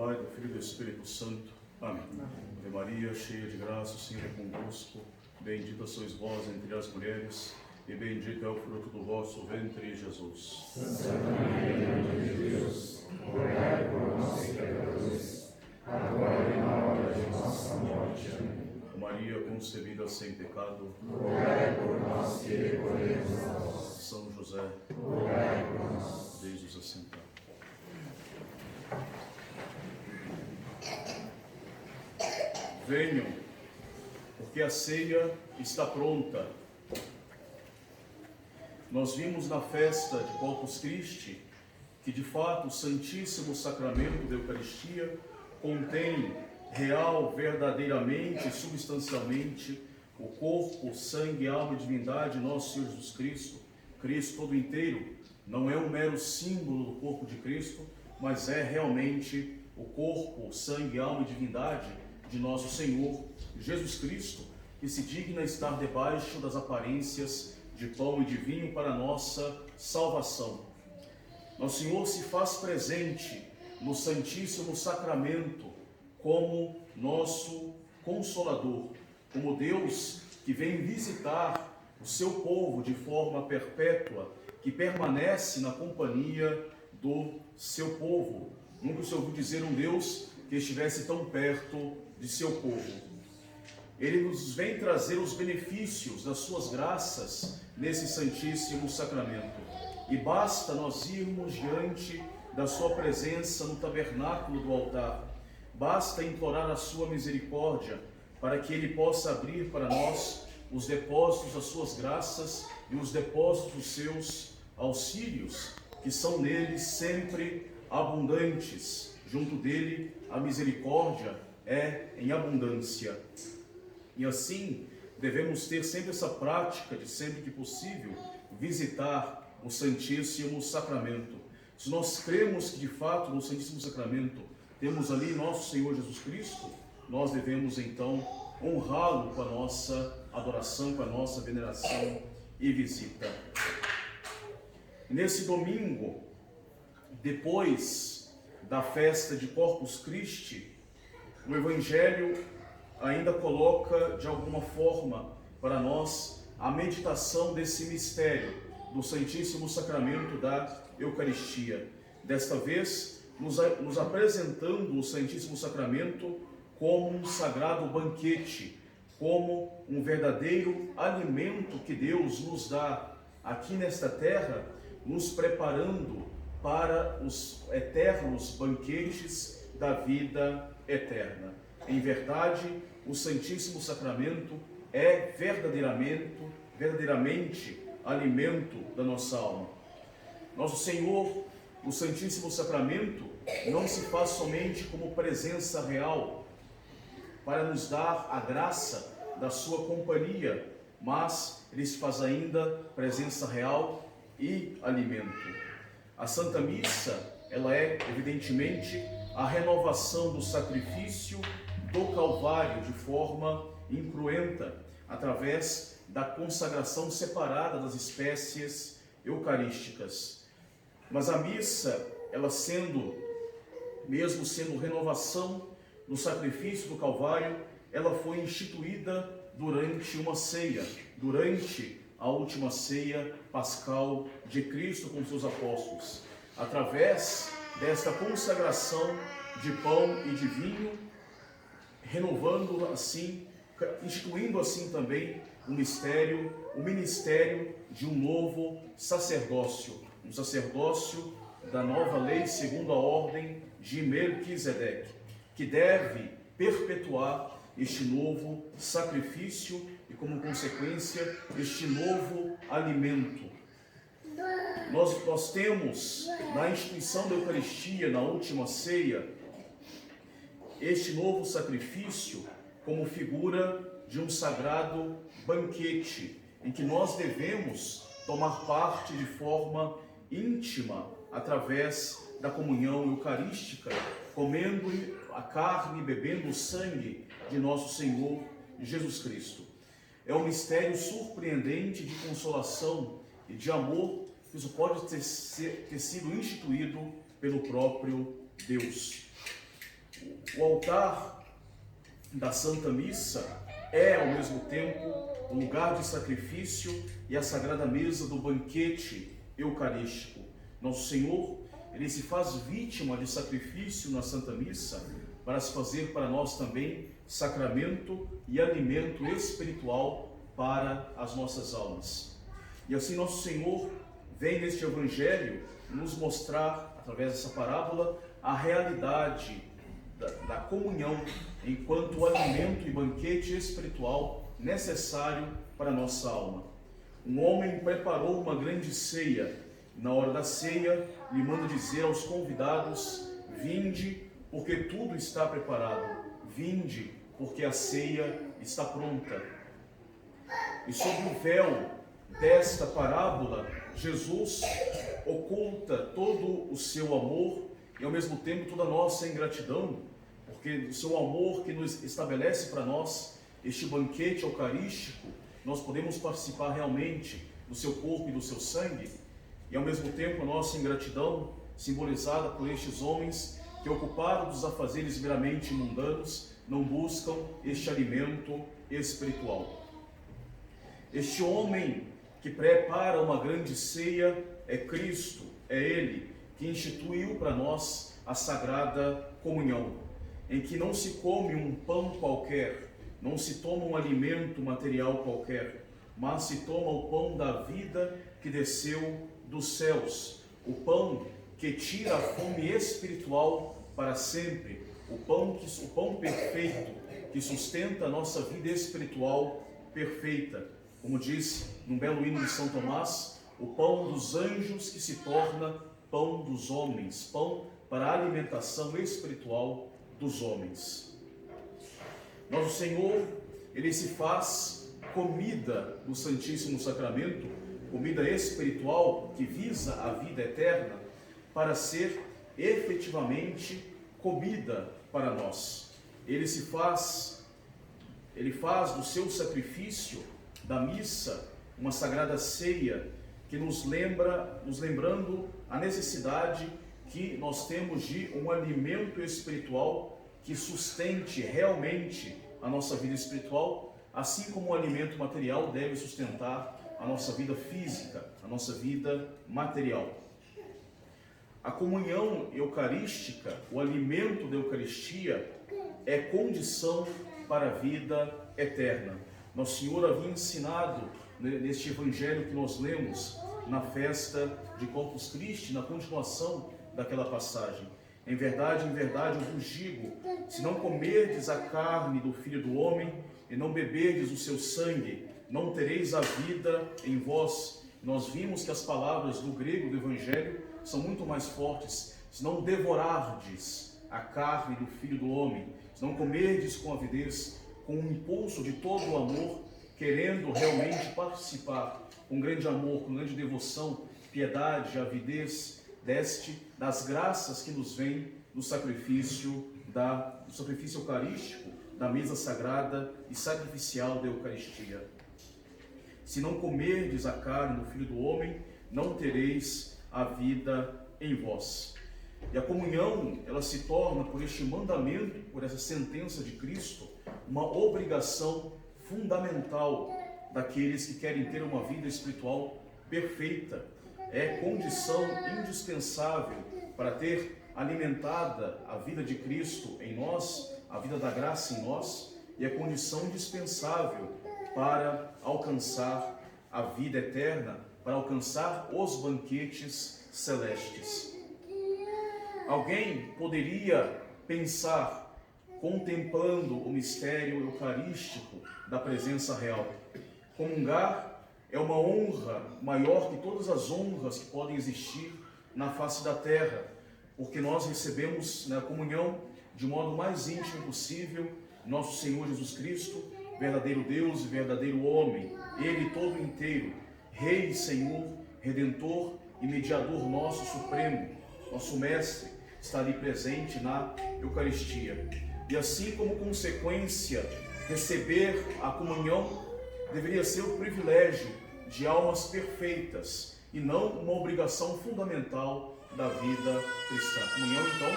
Pai, do Filho e do Espírito Santo. Amém. Ave Maria, cheia de graça, o Senhor é convosco. Bendita sois vós entre as mulheres, e bendito é o fruto do vosso ventre, Jesus. Santa Maria, Mãe de Deus, rogai por nós, pecadores, agora e na hora de nossa morte. Amém. Maria, concebida sem pecado, rogai por nós que recorremos a vós. São José, rogai por nós. Deixe-os assentar. Venham, porque a ceia está pronta. Nós vimos na festa de Corpus Christi que, de fato, o Santíssimo Sacramento da Eucaristia contém real, verdadeiramente e substancialmente o corpo, sangue, alma e divindade de nosso Senhor Jesus Cristo. Cristo todo inteiro não é um mero símbolo do corpo de Cristo, mas é realmente o corpo, sangue, alma e divindade de nosso Senhor Jesus Cristo, que se digna estar debaixo das aparências de pão e de vinho para a nossa salvação. Nosso Senhor se faz presente no Santíssimo Sacramento como nosso Consolador, como Deus que vem visitar o seu povo de forma perpétua, que permanece na companhia do seu povo. Nunca se ouviu dizer um Deus que estivesse tão perto de seu povo. Ele nos vem trazer os benefícios das suas graças nesse Santíssimo Sacramento. E basta nós irmos diante da sua presença no tabernáculo do altar. Basta implorar a sua misericórdia para que ele possa abrir para nós os depósitos das suas graças e os depósitos dos seus auxílios, que são nele sempre abundantes. Junto dele, a misericórdia é em abundância. E assim, devemos ter sempre essa prática de, sempre que possível, visitar o Santíssimo Sacramento. Se nós cremos que, de fato, no Santíssimo Sacramento temos ali nosso Senhor Jesus Cristo, nós devemos, então, honrá-lo com a nossa adoração, com a nossa veneração e visita. Nesse domingo, depois da festa de Corpus Christi, o Evangelho ainda coloca de alguma forma para nós a meditação desse mistério do Santíssimo Sacramento da Eucaristia. Desta vez, nos apresentando o Santíssimo Sacramento como um sagrado banquete, como um verdadeiro alimento que Deus nos dá aqui nesta terra, nos preparando para os eternos banquetes da vida eterna. Em verdade, o Santíssimo Sacramento é verdadeiramente alimento da nossa alma. Nosso Senhor, o Santíssimo Sacramento, não se faz somente como presença real para nos dar a graça da sua companhia, mas ele se faz ainda presença real e alimento. A Santa Missa, ela é, evidentemente, a renovação do sacrifício do Calvário de forma incruenta, através da consagração separada das espécies eucarísticas. Mas a missa, ela mesmo sendo renovação do sacrifício do Calvário, ela foi instituída durante uma ceia, durante a última ceia pascal de Cristo com seus apóstolos. Através desta consagração de pão e de vinho, renovando assim, instituindo assim também o ministério de um novo sacerdócio, um sacerdócio da nova lei segundo a ordem de Melquisedeque, que deve perpetuar este novo sacrifício e, como consequência, este novo alimento. Nós temos na instituição da Eucaristia, na última ceia, este novo sacrifício como figura de um sagrado banquete, em que nós devemos tomar parte de forma íntima, através da comunhão eucarística, comendo a carne e bebendo o sangue de nosso Senhor Jesus Cristo. É um mistério surpreendente de consolação e de amor, que isso pode ter sido instituído pelo próprio Deus. o altar da Santa Missa é, ao mesmo tempo, o lugar de sacrifício e a sagrada mesa do banquete eucarístico. Nosso Senhor, Ele se faz vítima de sacrifício na Santa Missa para se fazer para nós também sacramento e alimento espiritual para as nossas almas. E assim Nosso Senhor vem neste Evangelho nos mostrar, através dessa parábola, a realidade da comunhão enquanto alimento e banquete espiritual necessário para a nossa alma. Um homem preparou uma grande ceia. Na hora da ceia, lhe manda dizer aos convidados: vinde, porque tudo está preparado. Vinde, porque a ceia está pronta. E sob o véu desta parábola, Jesus oculta todo o seu amor e ao mesmo tempo toda a nossa ingratidão, porque o seu amor que nos estabelece para nós este banquete eucarístico, nós podemos participar realmente do seu corpo e do seu sangue, e ao mesmo tempo a nossa ingratidão, simbolizada por estes homens que, ocupados dos afazeres meramente mundanos, não buscam este alimento espiritual. Este homem que prepara uma grande ceia é Cristo, é Ele que instituiu para nós a Sagrada Comunhão, em que não se come um pão qualquer, não se toma um alimento material qualquer, mas se toma o pão da vida que desceu dos céus, o pão que tira a fome espiritual para sempre, o pão perfeito que sustenta a nossa vida espiritual perfeita. Como diz num belo hino de São Tomás, o pão dos anjos que se torna pão dos homens, pão para a alimentação espiritual dos homens. Nosso Senhor, Ele se faz comida do Santíssimo Sacramento, comida espiritual que visa a vida eterna, para ser efetivamente comida para nós. Ele faz do seu sacrifício da missa uma sagrada ceia que nos lembrando a necessidade que nós temos de um alimento espiritual que sustente realmente a nossa vida espiritual, assim como o alimento material deve sustentar a nossa vida física, a nossa vida material. A comunhão eucarística, o alimento da Eucaristia, é condição para a vida eterna. Nosso Senhor havia ensinado neste Evangelho que nós lemos na festa de Corpus Christi, na continuação daquela passagem: em verdade, eu vos digo, se não comerdes a carne do Filho do Homem e não beberdes o seu sangue, não tereis a vida em vós. Nós vimos que as palavras do grego do Evangelho são muito mais fortes. Se não devorardes a carne do Filho do Homem, se não comerdes com avidez, com um impulso de todo o amor, querendo realmente participar com grande amor, com grande devoção, piedade, avidez, das graças que nos vêm do sacrifício eucarístico, da mesa sagrada e sacrificial da Eucaristia. Se não comerdes a carne do Filho do Homem, não tereis a vida em vós. E a comunhão, ela se torna, por este mandamento, por essa sentença de Cristo, uma obrigação fundamental daqueles que querem ter uma vida espiritual perfeita. É condição indispensável para ter alimentada a vida de Cristo em nós, a vida da graça em nós, e é condição indispensável para alcançar a vida eterna, para alcançar os banquetes celestes. Alguém poderia pensar, contemplando o mistério eucarístico da presença real: comungar é uma honra maior que todas as honras que podem existir na face da terra, porque nós recebemos na comunhão, de modo mais íntimo possível, nosso Senhor Jesus Cristo, verdadeiro Deus e verdadeiro homem, Ele todo inteiro, Rei e Senhor, Redentor e Mediador nosso supremo, nosso Mestre, está ali presente na Eucaristia. E assim como consequência, receber a comunhão deveria ser o privilégio de almas perfeitas e não uma obrigação fundamental da vida cristã. A comunhão, então,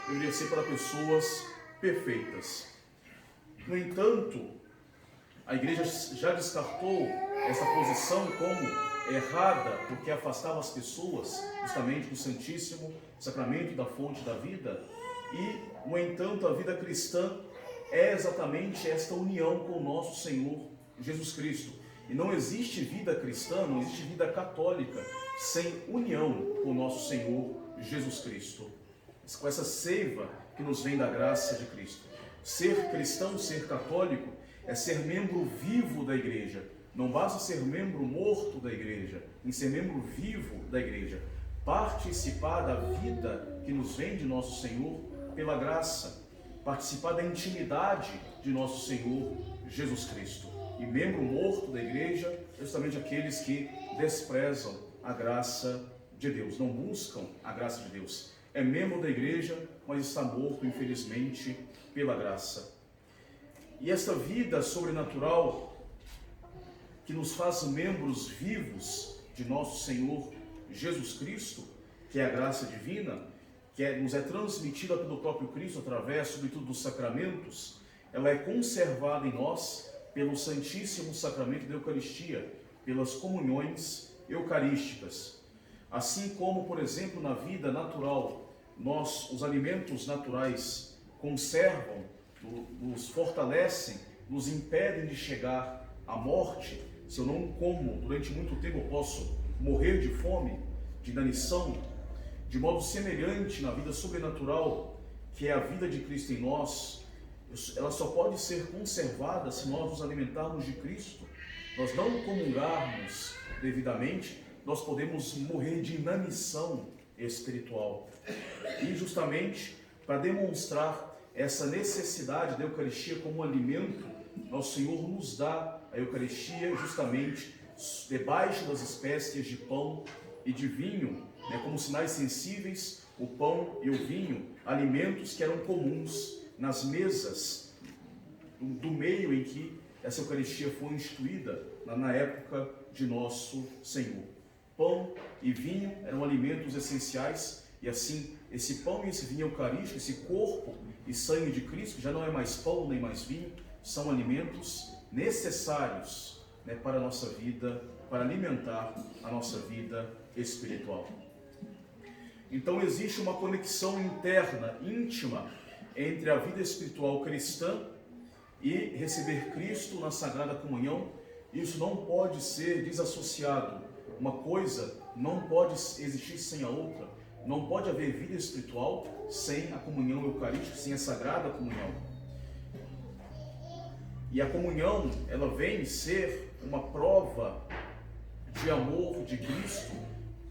deveria ser para pessoas perfeitas. No entanto, a Igreja já descartou essa posição como errada, porque afastava as pessoas justamente do Santíssimo Sacramento da fonte da vida. E, no entanto, a vida cristã é exatamente esta união com o nosso Senhor Jesus Cristo. E não existe vida cristã, não existe vida católica sem união com o nosso Senhor Jesus Cristo, com essa seiva que nos vem da graça de Cristo. Ser cristão, ser católico, é ser membro vivo da Igreja. Não basta ser membro morto da Igreja, em ser membro vivo da Igreja. Participar da vida que nos vem de nosso Senhor pela graça. Participar da intimidade de nosso Senhor Jesus Cristo. E membro morto da Igreja é justamente aqueles que desprezam a graça de Deus, não buscam a graça de Deus. É membro da Igreja, mas está morto, infelizmente, pela graça. E esta vida sobrenatural que nos faz membros vivos de nosso Senhor Jesus Cristo, que é a graça divina, que nos é transmitida pelo próprio Cristo através, sobretudo, dos sacramentos, ela é conservada em nós pelo Santíssimo Sacramento da Eucaristia, pelas comunhões eucarísticas. Assim como, por exemplo, na vida natural, os alimentos naturais conservam, nos fortalecem, nos impedem de chegar à morte. Se eu não como durante muito tempo, eu posso morrer de fome, de inanição. De modo semelhante na vida sobrenatural, que é a vida de Cristo em nós, ela só pode ser conservada se nós nos alimentarmos de Cristo. Nós não comungarmos devidamente, nós podemos morrer de inanição espiritual. E justamente para demonstrar essa necessidade da Eucaristia como alimento, nosso Senhor nos dá a Eucaristia justamente debaixo das espécies de pão e de vinho, como sinais sensíveis, o pão e o vinho, alimentos que eram comuns nas mesas do meio em que essa Eucaristia foi instituída, na época de nosso Senhor. Pão e vinho eram alimentos essenciais, e assim, esse pão e esse vinho eucarístico, esse corpo e sangue de Cristo, já não é mais pão nem mais vinho, são alimentos necessários para a nossa vida, para alimentar a nossa vida espiritual. Então existe uma conexão interna, íntima, entre a vida espiritual cristã e receber Cristo na Sagrada Comunhão. Isso não pode ser desassociado. Uma coisa não pode existir sem a outra. Não pode haver vida espiritual sem a comunhão eucarística, sem a Sagrada Comunhão. E a comunhão, ela vem ser uma prova de amor de Cristo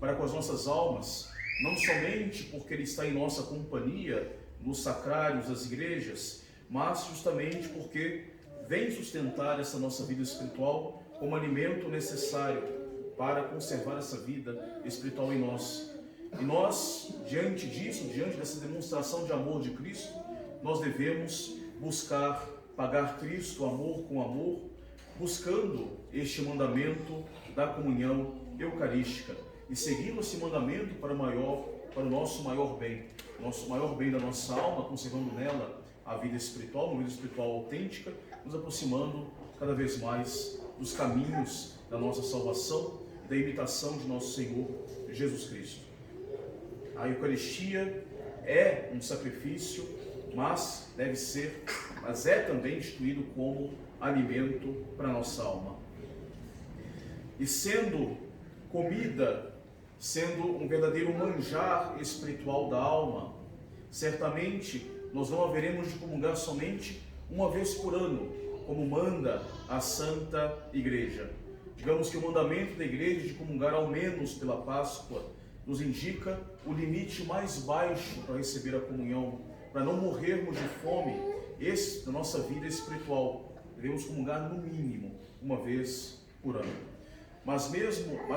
para com as nossas almas, não somente porque Ele está em nossa companhia, nos sacrários das igrejas, mas justamente porque vem sustentar essa nossa vida espiritual como alimento necessário para conservar essa vida espiritual em nós. E nós, diante disso, diante dessa demonstração de amor de Cristo, nós devemos buscar pagar Cristo amor com amor, buscando este mandamento da comunhão eucarística e seguindo esse mandamento para o nosso maior bem da nossa alma, conservando nela a vida espiritual, uma vida espiritual autêntica, nos aproximando cada vez mais dos caminhos da nossa salvação e da imitação de nosso Senhor Jesus Cristo. A Eucaristia é um sacrifício, mas é também instituído como alimento para a nossa alma. E sendo comida, sendo um verdadeiro manjar espiritual da alma, certamente nós não haveremos de comungar somente uma vez por ano, como manda a Santa Igreja. Digamos que o mandamento da Igreja de comungar ao menos pela Páscoa nos indica o limite mais baixo para receber a comunhão, para não morrermos de fome na nossa vida espiritual. Devemos comungar no mínimo uma vez por ano. Mas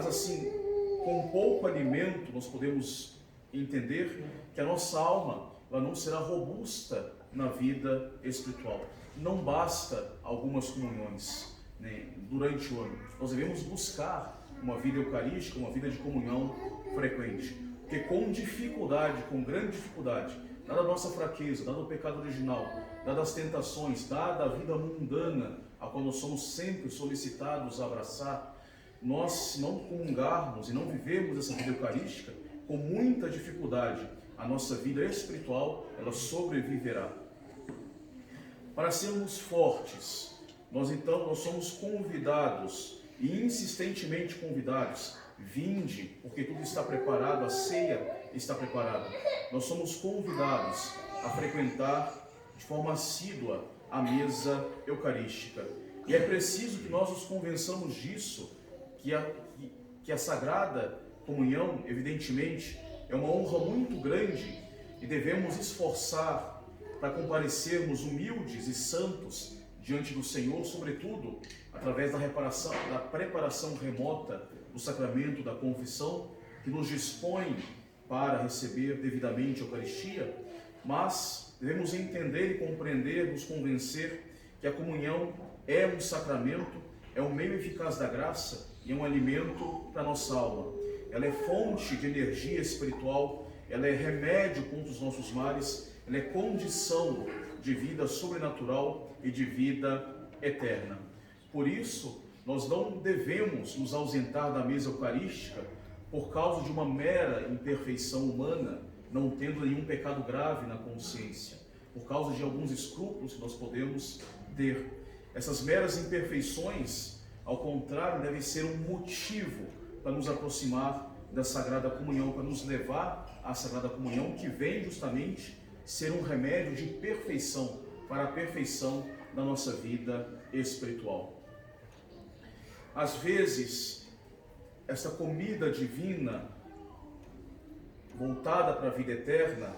assim, com pouco alimento, nós podemos entender que a nossa alma ela não será robusta na vida espiritual. Não basta algumas comunhões durante o ano. Nós devemos buscar uma vida eucarística, uma vida de comunhão frequente. Porque com grande dificuldade, dada a nossa fraqueza, dado o pecado original, dadas as tentações, dada a vida mundana, a qual nós somos sempre solicitados a abraçar, nós, se não comungarmos e não vivermos essa vida eucarística, com muita dificuldade, a nossa vida espiritual, ela sobreviverá. Para sermos fortes, nós somos convidados, e insistentemente convidados, vinde, porque tudo está preparado, a ceia está preparada. Nós somos convidados a frequentar de forma assídua a mesa eucarística. E é preciso que nós nos convençamos disso, que a Sagrada Comunhão, evidentemente, é uma honra muito grande e devemos esforçar para comparecermos humildes e santos diante do Senhor, sobretudo através da preparação remota do sacramento da confissão, que nos dispõe para receber devidamente a Eucaristia, mas devemos entender e compreender, nos convencer que a comunhão é um sacramento, é um meio eficaz da graça e é um alimento para a nossa alma. Ela é fonte de energia espiritual, ela é remédio contra os nossos males, ela é condição de vida sobrenatural e de vida eterna. Por isso, nós não devemos nos ausentar da mesa eucarística por causa de uma mera imperfeição humana, não tendo nenhum pecado grave na consciência, por causa de alguns escrúpulos que nós podemos ter. Essas meras imperfeições, ao contrário, devem ser um motivo para nos aproximar da Sagrada Comunhão, para nos levar à Sagrada Comunhão, que vem justamente ser um remédio de perfeição, para a perfeição da nossa vida espiritual. Às vezes, essa comida divina, voltada para a vida eterna,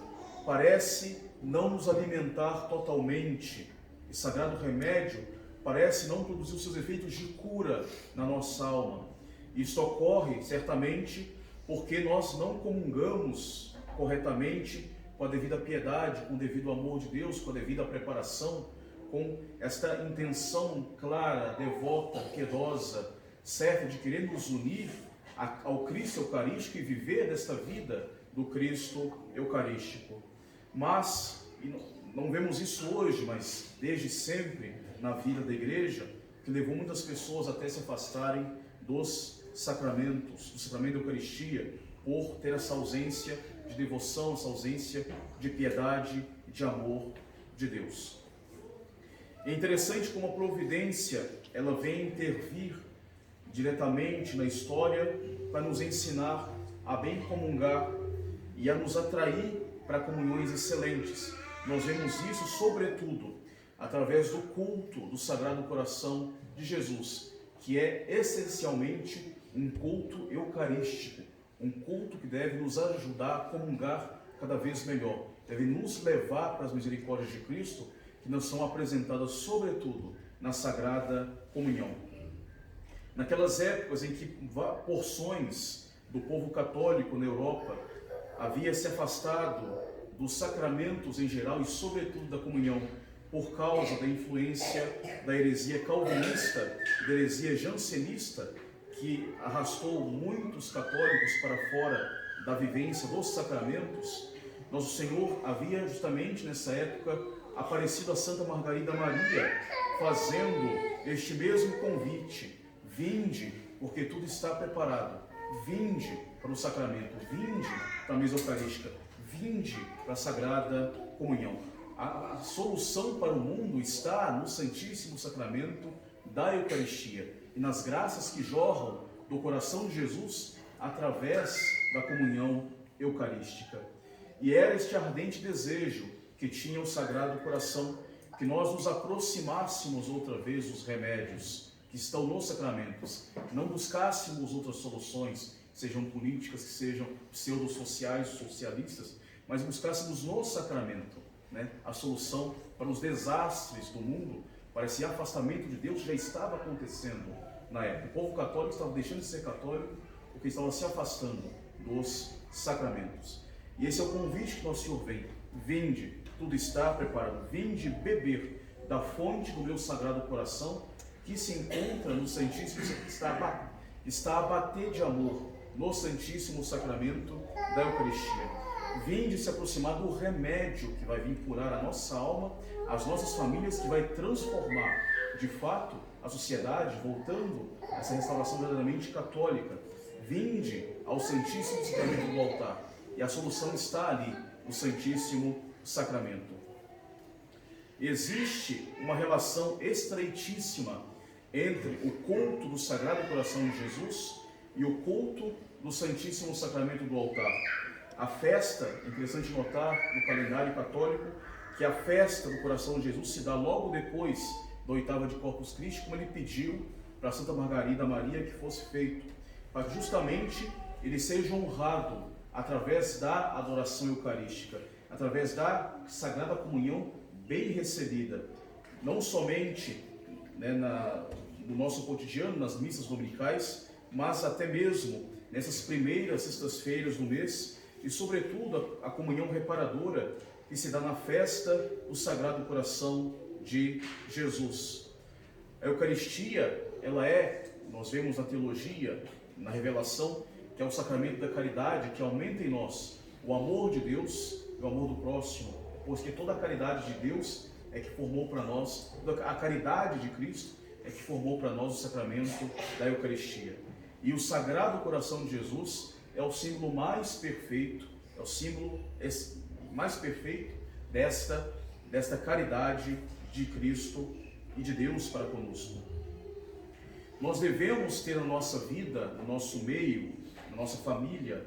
parece não nos alimentar totalmente. E sagrado remédio parece não produzir os seus efeitos de cura na nossa alma. Isso ocorre, certamente, porque nós não comungamos corretamente com a devida piedade, com o devido amor de Deus, com a devida preparação, com esta intenção clara, devota, piedosa, certa de querer nos unir ao Cristo Eucarístico e viver desta vida do Cristo Eucarístico. Mas, e não vemos isso hoje, mas desde sempre na vida da Igreja, que levou muitas pessoas até se afastarem dos sacramentos, do sacramento da Eucaristia, por ter essa ausência de devoção, essa ausência de piedade e de amor de Deus. É interessante como a providência, ela vem intervir diretamente na história para nos ensinar a bem comungar e a nos atrair para comunhões excelentes. Nós vemos isso, sobretudo, através do culto do Sagrado Coração de Jesus, que é essencialmente um culto eucarístico, um culto que deve nos ajudar a comungar cada vez melhor, deve nos levar para as misericórdias de Cristo, que nos são apresentadas, sobretudo, na Sagrada Comunhão. Naquelas épocas em que porções do povo católico na Europa havia se afastado dos sacramentos em geral e, sobretudo, da comunhão, por causa da influência da heresia calvinista, da heresia jansenista, que arrastou muitos católicos para fora da vivência dos sacramentos, nosso Senhor havia justamente nessa época aparecido a Santa Margarida Maria, fazendo este mesmo convite: vinde, porque tudo está preparado, vinde para o sacramento, vinde para a mesa eucarística, vinde para a Sagrada Comunhão. A solução para o mundo está no Santíssimo Sacramento da Eucaristia e nas graças que jorram do coração de Jesus através da comunhão eucarística. E era este ardente desejo que tinha o Sagrado Coração, que nós nos aproximássemos outra vez dos remédios que estão nos sacramentos, não buscássemos outras soluções, sejam políticas, que sejam pseudo-sociais, socialistas, mas buscássemos no sacramento, a solução para os desastres do mundo, para esse afastamento de Deus que já estava acontecendo na época. O povo católico estava deixando de ser católico porque estava se afastando dos sacramentos. E esse é o convite que nosso Senhor vem: vinde, tudo está preparado, vinde beber da fonte do meu Sagrado Coração, que se encontra no Santíssimo, está a bater de amor no Santíssimo Sacramento da Eucaristia. Vinde se aproximar do remédio que vai vir curar a nossa alma, as nossas famílias, que vai transformar, de fato, a sociedade, voltando a essa restauração verdadeiramente católica. Vinde ao Santíssimo Sacramento do altar. E a solução está ali, no Santíssimo Sacramento. Existe uma relação estreitíssima entre o culto do Sagrado Coração de Jesus e o culto do Santíssimo Sacramento do altar. A festa, é interessante notar no calendário católico, que a festa do Coração de Jesus se dá logo depois da oitava de Corpus Christi, como ele pediu para Santa Margarida Maria que fosse feito, para que justamente ele seja honrado através da adoração eucarística, através da Sagrada Comunhão bem recebida, não somente no nosso cotidiano, nas missas dominicais, mas até mesmo nessas primeiras sextas-feiras do mês, e sobretudo a comunhão reparadora que se dá na festa do Sagrado Coração de Jesus. A Eucaristia, ela nós vemos na teologia, na revelação, que é o sacramento da caridade, que aumenta em nós o amor de Deus e o amor do próximo, pois que toda a caridade de Deus é que formou para nós, a caridade de Cristo é que formou para nós o sacramento da Eucaristia. E o Sagrado Coração de Jesus é o símbolo mais perfeito, é o símbolo mais perfeito desta caridade de Cristo e de Deus para conosco. Nós devemos ter na nossa vida, no nosso meio, na nossa família,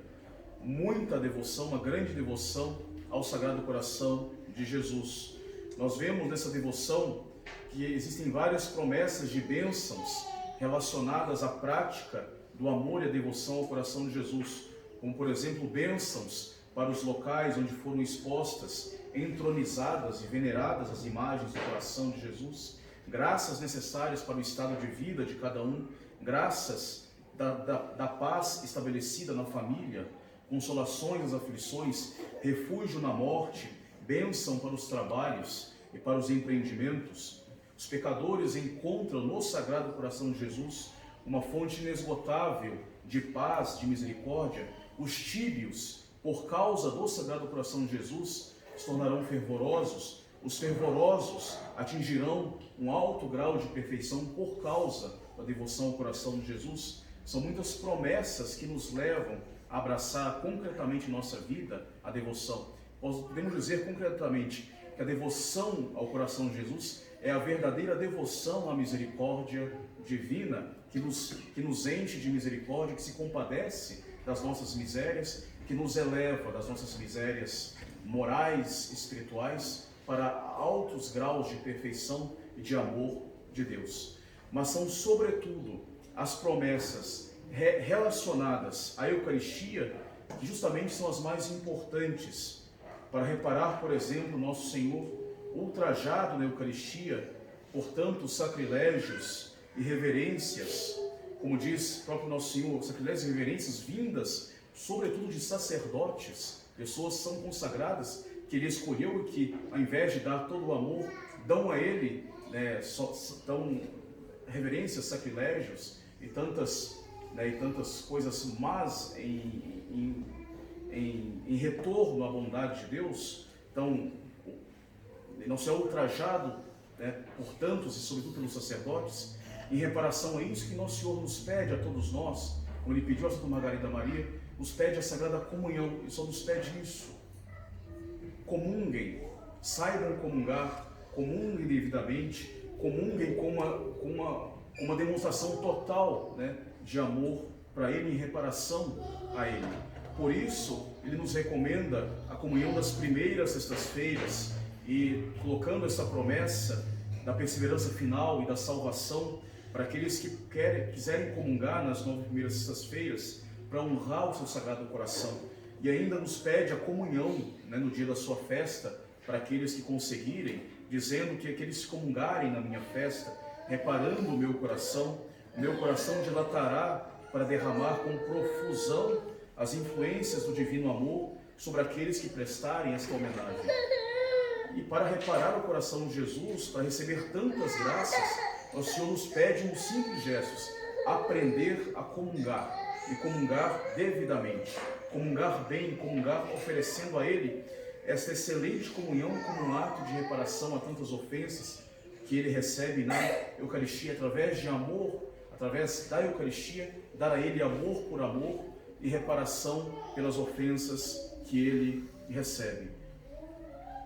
muita devoção, uma grande devoção ao Sagrado Coração de Jesus. Nós vemos nessa devoção que existem várias promessas de bênçãos relacionadas à prática do amor e a devoção ao coração de Jesus, como por exemplo bênçãos para os locais onde foram expostas, entronizadas e veneradas as imagens do coração de Jesus, graças necessárias para o estado de vida de cada um, graças da paz estabelecida na família, consolações nas aflições, refúgio na morte, bênção para os trabalhos e para os empreendimentos. Os pecadores encontram no Sagrado Coração de Jesus uma fonte inesgotável de paz, de misericórdia. Os tíbios, por causa do Sagrado Coração de Jesus, se tornarão fervorosos. Os fervorosos atingirão um alto grau de perfeição por causa da devoção ao coração de Jesus. São muitas promessas que nos levam a abraçar concretamente em nossa vida a devoção. Podemos dizer concretamente que a devoção ao coração de Jesus é a verdadeira devoção à misericórdia divina, que nos enche de misericórdia, que se compadece das nossas misérias, que nos eleva das nossas misérias morais, espirituais, para altos graus de perfeição e de amor de Deus. Mas são, sobretudo, as promessas relacionadas à Eucaristia que justamente são as mais importantes para reparar, por exemplo, nosso Senhor ultrajado na Eucaristia por tantos sacrilégios e reverências, como diz o próprio nosso Senhor, sacrilégios e reverências vindas, sobretudo de sacerdotes, pessoas que são consagradas, que ele escolheu e que, ao invés de dar todo o amor, dão a ele dão reverências, sacrilégios e tantas coisas más em retorno à bondade de Deus. Então, não ser ultrajado por tantos e sobretudo pelos sacerdotes. Em reparação a isso que nosso Senhor nos pede a todos nós, como ele pediu a Santa Margarida Maria, nos pede a Sagrada Comunhão. Ele só nos pede isso: comunguem, saibam comungar, comunguem devidamente, comunguem com uma demonstração total de amor para Ele, em reparação a Ele. Por isso, Ele nos recomenda a comunhão das primeiras sextas-feiras, e colocando essa promessa da perseverança final e da salvação para aqueles que quiserem comungar nas 9 primeiras sextas-feiras, para honrar o seu Sagrado Coração. E ainda nos pede a comunhão no dia da sua festa, para aqueles que conseguirem, dizendo que aqueles que comungarem na minha festa, reparando o meu coração dilatará para derramar com profusão as influências do divino amor sobre aqueles que prestarem esta homenagem. E para reparar o coração de Jesus, para receber tantas graças, o Senhor nos pede uns simples gestos: aprender a comungar, e comungar devidamente. comungar bem, comungar oferecendo a Ele esta excelente comunhão como um ato de reparação a tantas ofensas que Ele recebe na Eucaristia, através de amor, através da Eucaristia, dar a Ele amor por amor e reparação pelas ofensas que Ele recebe.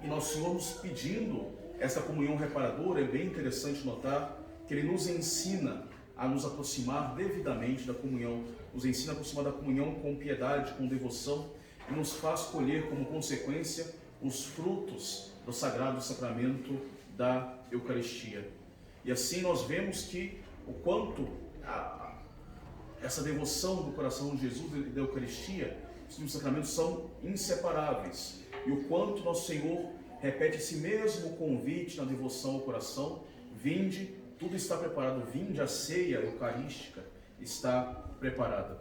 E nosso Senhor nos pedindo essa comunhão reparadora, é bem interessante notar que Ele nos ensina a nos aproximar devidamente da comunhão, nos ensina a aproximar da comunhão com piedade, com devoção, e nos faz colher como consequência os frutos do Sagrado Sacramento da Eucaristia. E assim nós vemos que o quanto essa devoção do coração de Jesus e da Eucaristia, os sacramentos são inseparáveis, e o quanto nosso Senhor repete esse mesmo convite na devoção ao coração: vinde, tudo está preparado, vinde, a ceia eucarística está preparada.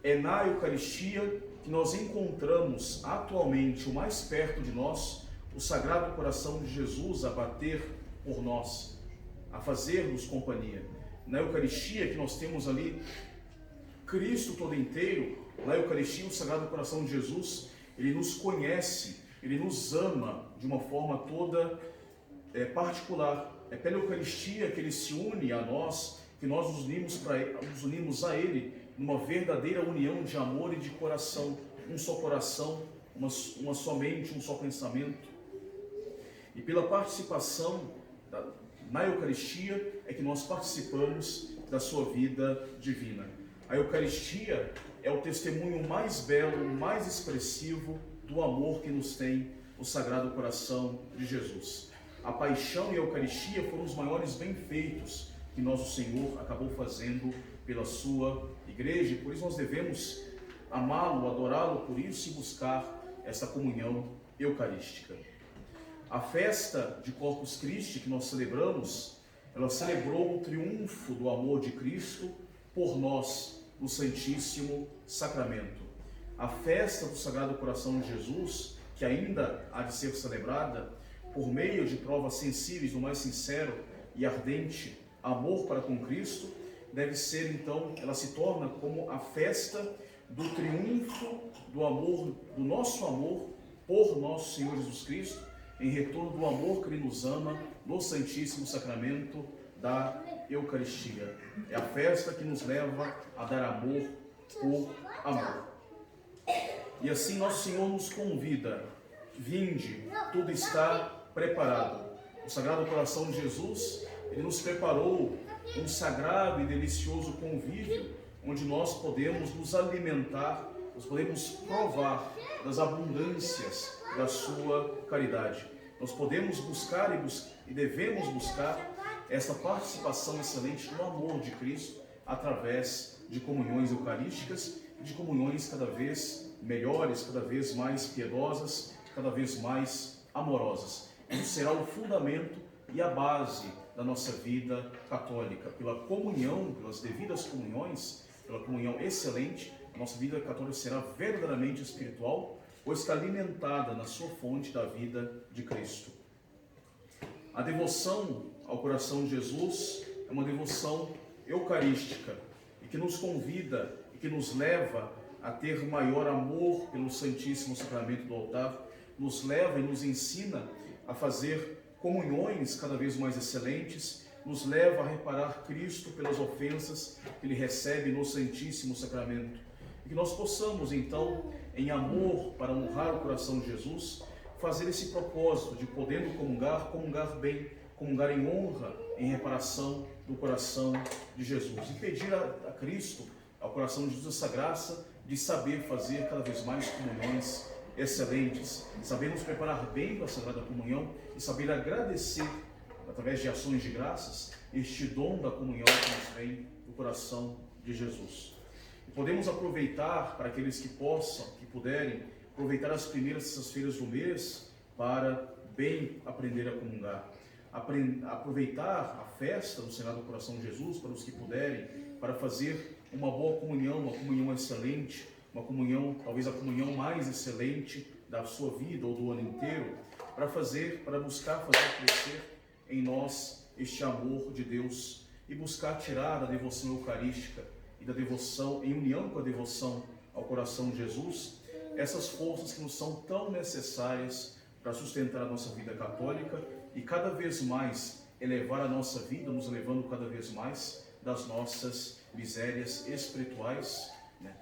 É na Eucaristia que nós encontramos atualmente o mais perto de nós o Sagrado Coração de Jesus a bater por nós, a fazer-nos companhia. Na Eucaristia que nós temos ali Cristo todo inteiro, na Eucaristia o Sagrado Coração de Jesus, Ele nos conhece, Ele nos ama de uma forma toda particular. É pela Eucaristia que Ele se une a nós, que nós nos unimos a Ele numa verdadeira união de amor e de coração, um só coração, uma só mente, um só pensamento. E pela participação na Eucaristia é que nós participamos da sua vida divina. A Eucaristia é o testemunho mais belo, mais expressivo do amor que nos tem o Sagrado Coração de Jesus. A paixão e a Eucaristia foram os maiores benfeitos que nosso Senhor acabou fazendo pela sua Igreja, e por isso nós devemos amá-lo, adorá-lo por isso e buscar essa comunhão eucarística. A festa de Corpus Christi que nós celebramos, ela celebrou o triunfo do amor de Cristo por nós no Santíssimo Sacramento. A festa do Sagrado Coração de Jesus, que ainda há de ser celebrada, por meio de provas sensíveis do mais sincero e ardente amor para com Cristo, deve ser então, ela se torna como a festa do triunfo do amor, do nosso amor por nosso Senhor Jesus Cristo, em retorno do amor que Ele nos ama no Santíssimo Sacramento da Eucaristia. É a festa que nos leva a dar amor por amor. E assim nosso Senhor nos convida: vinde, tudo está preparado. O Sagrado Coração de Jesus, Ele nos preparou um sagrado e delicioso convívio, onde nós podemos nos alimentar, nós podemos provar das abundâncias da sua caridade. Nós podemos buscar e devemos buscar essa participação excelente no amor de Cristo através de comunhões eucarísticas e de comunhões cada vez melhores, cada vez mais piedosas, cada vez mais amorosas. Isso será o fundamento e a base da nossa vida católica. Pela comunhão, pelas devidas comunhões, pela comunhão excelente, a nossa vida católica será verdadeiramente espiritual, pois está alimentada na sua fonte da vida de Cristo. A devoção ao coração de Jesus é uma devoção eucarística e que nos convida e que nos leva a ter maior amor pelo Santíssimo Sacramento do altar, nos leva e nos ensina a fazer comunhões cada vez mais excelentes, nos leva a reparar Cristo pelas ofensas que Ele recebe no Santíssimo Sacramento. E que nós possamos, então, em amor para honrar o coração de Jesus, fazer esse propósito de, podendo comungar, comungar bem, comungar em honra, em reparação do coração de Jesus. E pedir a Cristo, ao coração de Jesus, essa graça de saber fazer cada vez mais comunhões excelentes, saber nos preparar bem para a Sagrada Comunhão e saber agradecer, através de ações de graças, este dom da comunhão que nos vem do coração de Jesus. E podemos aproveitar, para aqueles que possam, que puderem, aproveitar as primeiras sextas-feiras do mês para bem aprender a comungar. Aproveitar a festa do Sagrado Coração de Jesus, para os que puderem, para fazer uma boa comunhão, uma comunhão excelente, uma comunhão, talvez a comunhão mais excelente da sua vida ou do ano inteiro, para buscar fazer crescer em nós este amor de Deus e buscar tirar da devoção eucarística e da devoção, em união com a devoção ao coração de Jesus essas forças que nos são tão necessárias para sustentar a nossa vida católica e cada vez mais elevar a nossa vida, nos levando cada vez mais das nossas misérias espirituais,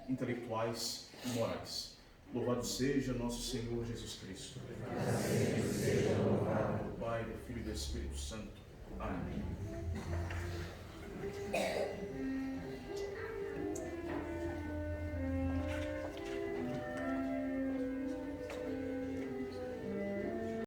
intelectuais e morais. Louvado seja nosso Senhor Jesus Cristo. Assim seja louvado. Do Pai, do Filho e do Espírito Santo. Amém.